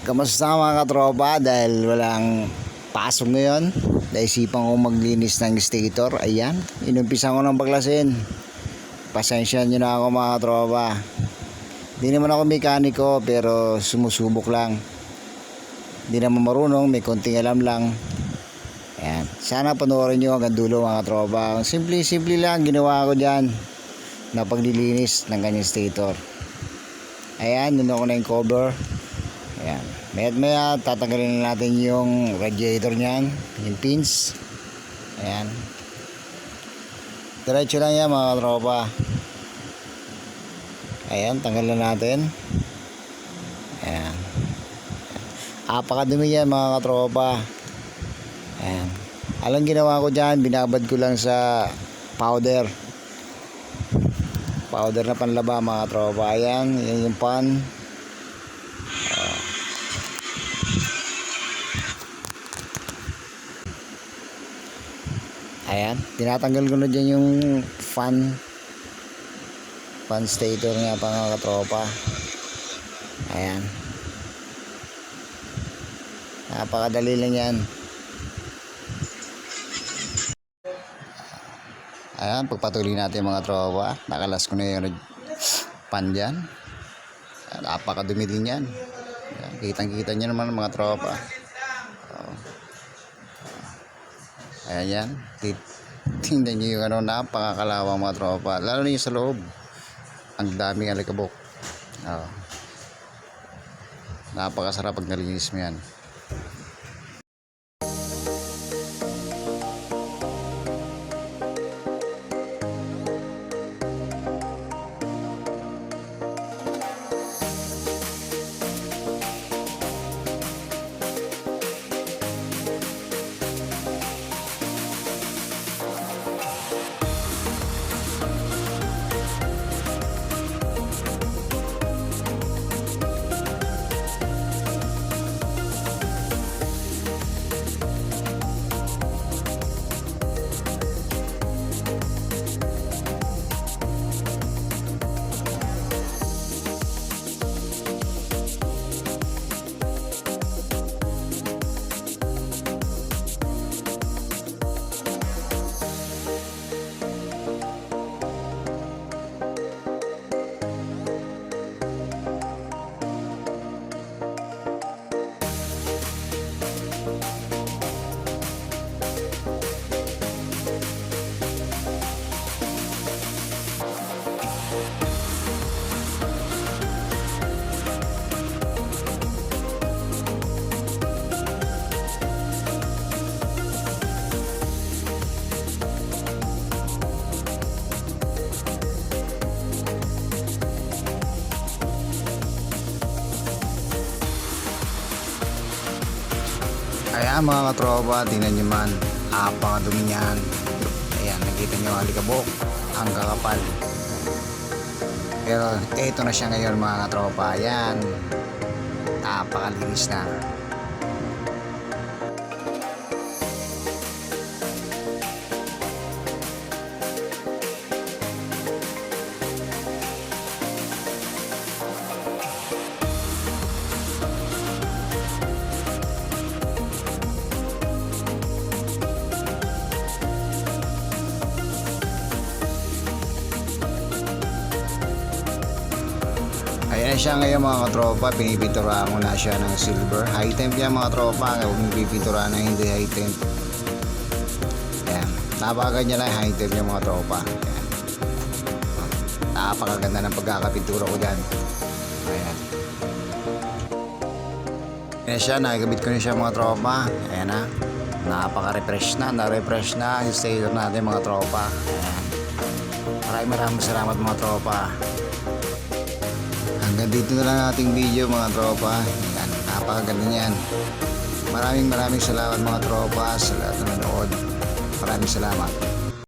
Kamusta mga katropa? Dahil walang pasok ngayon, naisipan ko maglinis ng stator. Ayan, inumpisa ko ng baklasin. Pasensya nyo na ako mga katropa. Di naman ako mekaniko pero sumusubok lang. Di naman marunong, may konting alam lang. Ayan, sana panoorin nyo hanggang dulo mga katropa. Simple lang ginawa ko dyan na paglilinis ng kanyang stator. Ayan, yun ako na yung cover. Ayan, maya tatanggalin na natin yung radiator nyan, yung pins. Ayan, diretso lang yan mga katropa. Ayan, tanggal na natin. Ayan, apakadumi yan mga katropa. Ayan, alang ginawa ko dyan, binabad ko lang sa powder na panlaba mga katropa. Ayan, yan yung pan. Ayan, tinatanggal ko na dyan yung fan stator nga pa mga katropa. Ayan, napakadali lang yan. Ayan, pagpatuloy natin mga tropa. Nakalas ko na yung pan dyan. Napakadumi din yan. Kitang kita nyo naman mga tropa. Ayan yan. Tingnan nyo yung napakakalawang mga tropa. Lalo na yung sa loob. Ang daming alikabok. Napakasarap pag nalinis mo yan. Ayan mga katropa, tingnan nyo man, apakadumi niyan. Ayan, nakita nyo alikabok, ang kakapal. Pero eto na siya ngayon mga katropa. Ayan, napakalinis na. Ayan siya ngayon mga katropa, pinipinturahan ko na siya ng silver. High temp yan mga tropa, huwag mong pipinturahan na hindi high temp. Ayan, napakaganda lang high temp yung mga tropa. Ayan, napakaganda ng pagkakapintura ko dyan. Ayan, ayan siya, nakikabit ko na siya mga tropa. Ayan na, napaka-refresh na yung stator natin mga tropa. Ayan, maraming salamat mga tropa. Hanggang dito na lang ating video mga tropa. Yan, napakaganda niyan. Maraming salamat mga tropa sa lahat na nanood. Maraming salamat.